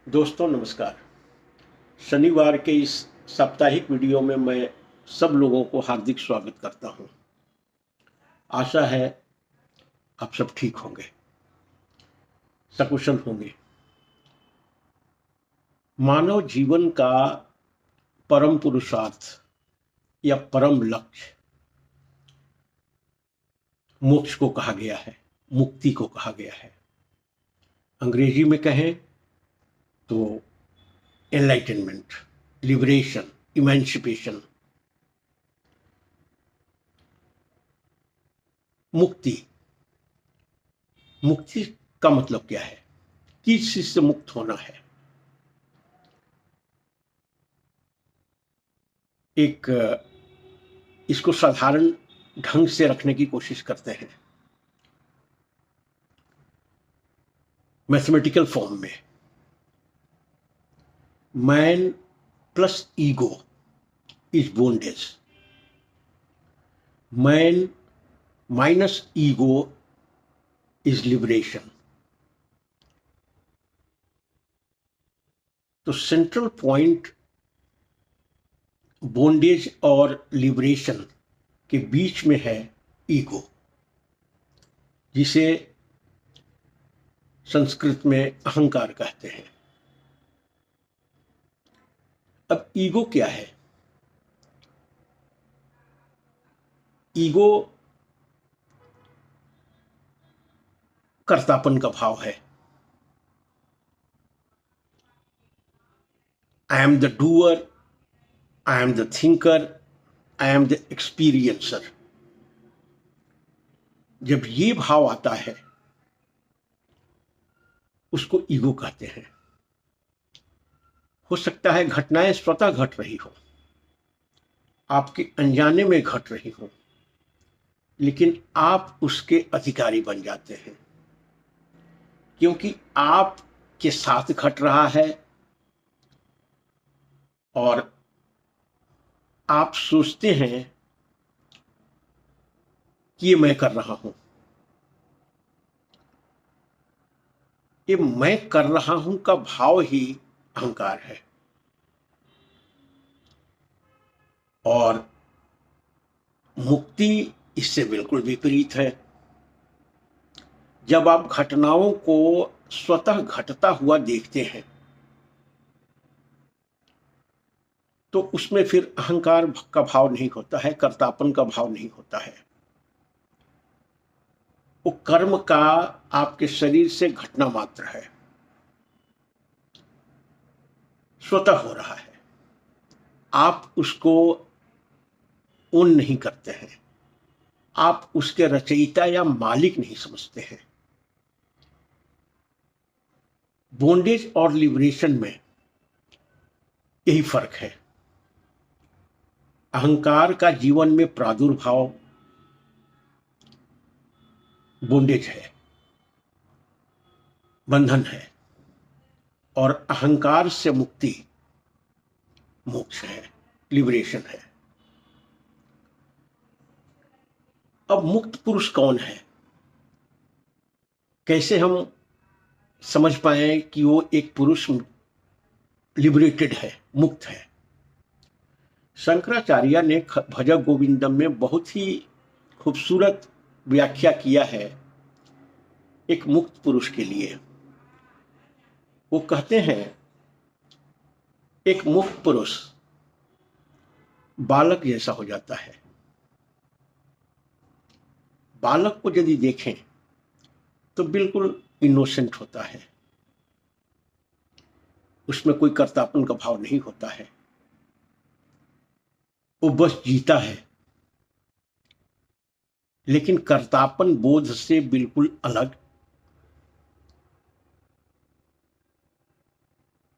दोस्तों नमस्कार। शनिवार के इस साप्ताहिक वीडियो में मैं सब लोगों को हार्दिक स्वागत करता हूं। आशा है आप सब ठीक होंगे, सकुशल होंगे। मानव जीवन का परम पुरुषार्थ या परम लक्ष्य मोक्ष को कहा गया है, मुक्ति को कहा गया है। अंग्रेजी में कहें तो एनलाइटनमेंट, लिबरेशन, इमेंसिपेशन। मुक्ति मुक्ति का मतलब क्या है? किस चीज से मुक्त होना है? एक इसको साधारण ढंग से रखने की कोशिश करते हैं मैथमेटिकल फॉर्म में। Man plus ego is bondage, man minus ego is liberation. तो सेंट्रल पॉइंट बॉन्डेज और लिबरेशन के बीच में है ईगो, जिसे संस्कृत में अहंकार कहते हैं। अब ईगो क्या है? ईगो कर्तापन का भाव है। I am the doer, I am the thinker, I am the experiencer. जब ये भाव आता है उसको ईगो कहते हैं। हो सकता है घटनाएं स्वतः घट रही हो, आपके अनजाने में घट रही हो, लेकिन आप उसके अधिकारी बन जाते हैं क्योंकि आपके साथ घट रहा है और आप सोचते हैं कि ये मैं कर रहा हूं। ये मैं कर रहा हूं का भाव ही अहंकार है। और मुक्ति इससे बिल्कुल विपरीत है। जब आप घटनाओं को स्वतः घटता हुआ देखते हैं तो उसमें फिर अहंकार का भाव नहीं होता है, कर्तापन का भाव नहीं होता है। वो कर्म का आपके शरीर से घटना मात्र है, स्वतः हो रहा है। आप उसको ओन नहीं करते हैं, आप उसके रचयिता या मालिक नहीं समझते हैं। बॉन्डेज और लिबरेशन में यही फर्क है। अहंकार का जीवन में प्रादुर्भाव बॉन्डेज है, बंधन है, और अहंकार से मुक्ति मोक्ष है, लिबरेशन है। अब मुक्त पुरुष कौन है? कैसे हम समझ पाए कि वो एक पुरुष लिबरेटेड है, मुक्त है? शंकराचार्य ने भज गोविंदम में बहुत ही खूबसूरत व्याख्या किया है एक मुक्त पुरुष के लिए। वो कहते हैं एक मुक्त पुरुष बालक जैसा हो जाता है। बालक को यदि देखें तो बिल्कुल इनोसेंट होता है, उसमें कोई कर्तापन का भाव नहीं होता है, वो बस जीता है। लेकिन कर्तापन बोध से बिल्कुल अलग,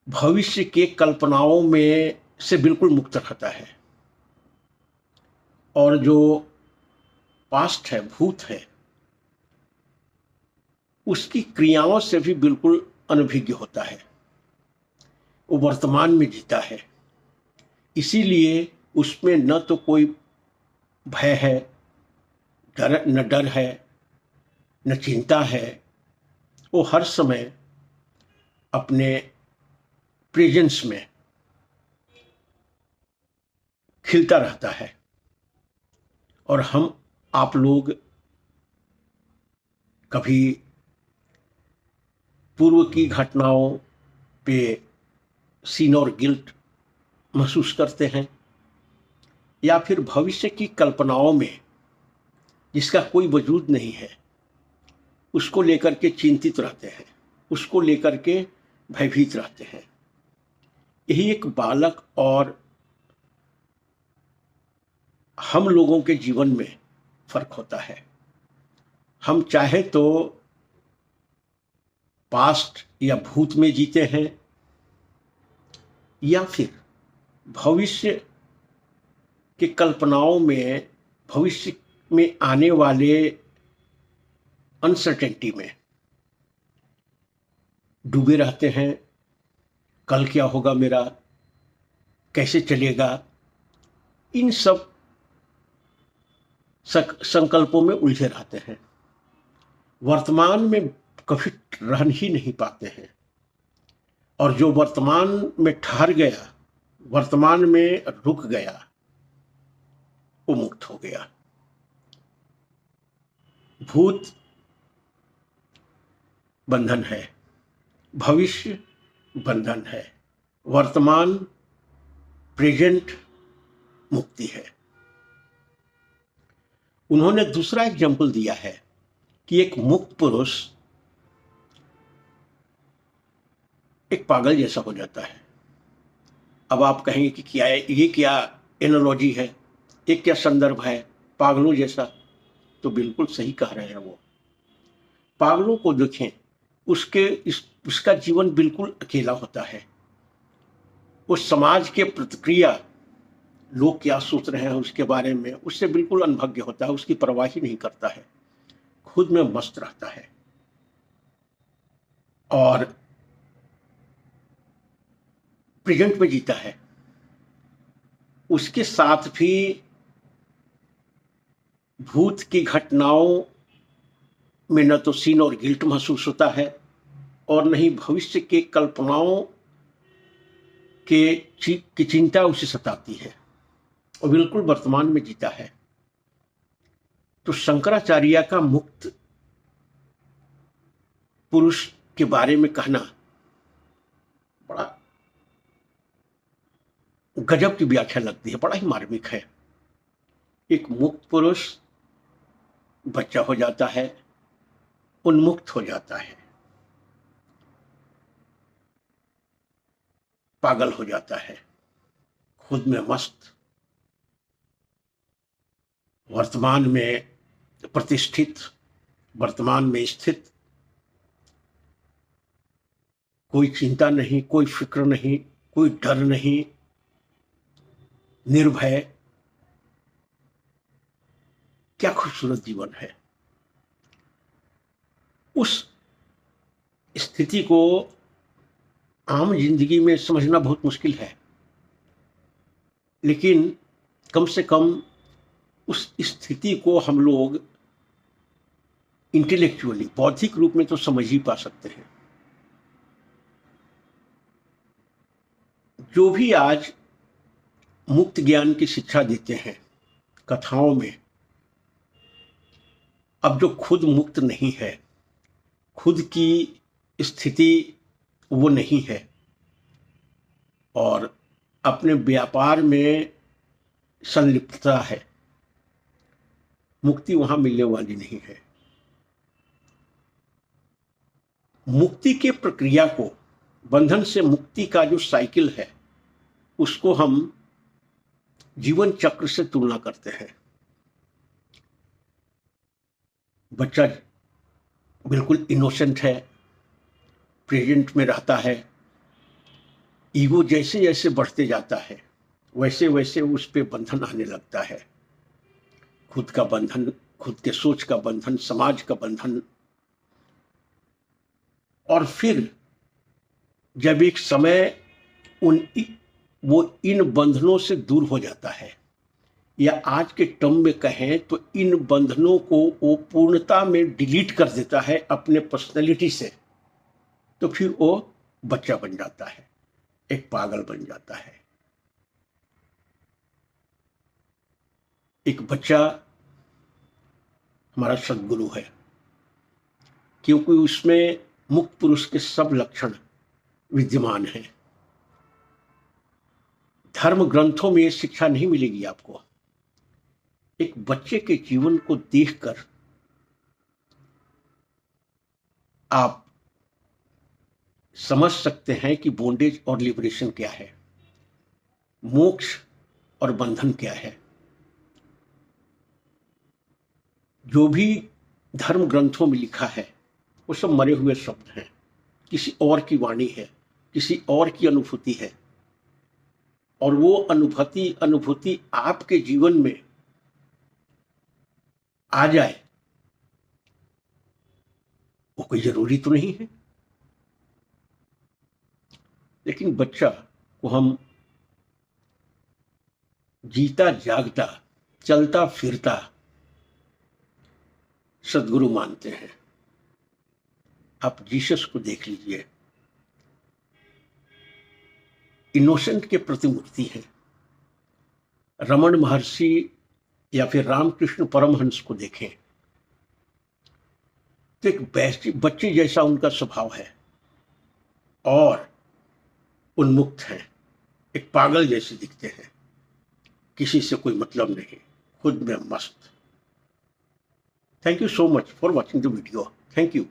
भविष्य के कल्पनाओं में से बिल्कुल मुक्त रहता है, और जो पास्ट है, भूत है, उसकी क्रियाओं से भी बिल्कुल अनभिज्ञ होता है। वो वर्तमान में जीता है, इसीलिए उसमें न तो कोई भय है, न डर है, न चिंता है। वो हर समय अपने प्रेजेंस में खिलता रहता है। और हम आप लोग कभी पूर्व की घटनाओं पे सीन और गिल्ट महसूस करते हैं, या फिर भविष्य की कल्पनाओं में जिसका कोई वजूद नहीं है उसको लेकर के चिंतित रहते हैं, उसको लेकर के भयभीत रहते हैं। यही एक बालक और हम लोगों के जीवन में फर्क होता है। हम चाहे तो पास्ट या भूत में जीते हैं, या फिर भविष्य की कल्पनाओं में, भविष्य में आने वाले अनसर्टेनिटी में डूबे रहते हैं। कल क्या होगा मेरा, कैसे चलेगा, इन सब संकल्पों में उलझे रहते हैं। वर्तमान में कभी रह ही नहीं पाते हैं, और जो वर्तमान में ठहर गया, वर्तमान में रुक गया, वो मुक्त हो गया। भूत बंधन है, भविष्य बंधन है, वर्तमान प्रेजेंट मुक्ति है। उन्होंने दूसरा एग्जाम्पल दिया है कि एक मुक्त पुरुष एक पागल जैसा हो जाता है। अब आप कहेंगे कि क्या है ये, क्या एनालॉजी है, एक क्या संदर्भ है, पागलों जैसा। तो बिल्कुल सही कह रहे हैं वो। पागलों को देखें, उसका जीवन बिल्कुल अकेला होता है। उस समाज के प्रतिक्रिया, लोग क्या सोच रहे हैं उसके बारे में, उससे बिल्कुल अनभिज्ञ होता है, उसकी परवाह ही नहीं करता है, खुद में मस्त रहता है। और प्रेजेंट में जीता है। उसके साथ भी भूत की घटनाओं में न तो सीन और गिल्ट महसूस होता है, और न ही भविष्य के कल्पनाओं की चिंता उसे सताती है, और बिल्कुल वर्तमान में जीता है। तो शंकराचार्य का मुक्त पुरुष के बारे में कहना बड़ा गजब की व्याख्या लगती है, बड़ा ही मार्मिक है। एक मुक्त पुरुष बच्चा हो जाता है, उन्मुक्त हो जाता है, पागल हो जाता है, खुद में मस्त, वर्तमान में प्रतिष्ठित, वर्तमान में स्थित, कोई चिंता नहीं, कोई फिक्र नहीं, कोई डर नहीं, निर्भय। क्या खूबसूरत जीवन है। उस स्थिति को आम जिंदगी में समझना बहुत मुश्किल है, लेकिन कम से कम उस स्थिति को हम लोग इंटेलेक्चुअली, बौद्धिक रूप में तो समझ ही पा सकते हैं। जो भी आज मुक्त ज्ञान की शिक्षा देते हैं कथाओं में, अब जो खुद मुक्त नहीं है, खुद की स्थिति वो नहीं है, और अपने व्यापार में संलिप्तता है, मुक्ति वहां मिलने वाली नहीं है। मुक्ति के प्रक्रिया को, बंधन से मुक्ति का जो साइकिल है, उसको हम जीवन चक्र से तुलना करते हैं। बच्चा बिल्कुल इनोसेंट है, प्रेजेंट में रहता है। ईगो जैसे जैसे बढ़ते जाता है, वैसे वैसे उस पे बंधन आने लगता है। खुद का बंधन, खुद के सोच का बंधन, समाज का बंधन। और फिर जब एक समय वो इन बंधनों से दूर हो जाता है, या आज के टर्म में कहें तो इन बंधनों को वो पूर्णता में डिलीट कर देता है अपने पर्सनैलिटी से, तो फिर वो बच्चा बन जाता है। एक पागल बन जाता है। एक बच्चा हमारा सद्गुरु है, क्योंकि उसमें मुक्त पुरुष के सब लक्षण विद्यमान हैं। धर्म ग्रंथों में ये शिक्षा नहीं मिलेगी आपको। एक बच्चे के जीवन को देखकर आप समझ सकते हैं कि बॉन्डेज और लिबरेशन क्या है, मोक्ष और बंधन क्या है। जो भी धर्म ग्रंथों में लिखा है वो सब मरे हुए शब्द हैं, किसी और की वाणी है, किसी और की अनुभूति है। और वो अनुभूति आपके जीवन में आ जाए वो कोई जरूरी तो नहीं है। लेकिन बच्चा को हम जीता जागता चलता फिरता सद्गुरु मानते हैं। आप जीसस को देख लीजिए, इनोसेंट के प्रतिमूर्ति हैं। रमन महर्षि या फिर रामकृष्ण परमहंस को देखें तो एक बच्चे जैसा उनका स्वभाव है और उन्मुक्त हैं, एक पागल जैसे दिखते हैं, किसी से कोई मतलब नहीं, खुद में मस्त। Thank you so much for watching the video. Thank you.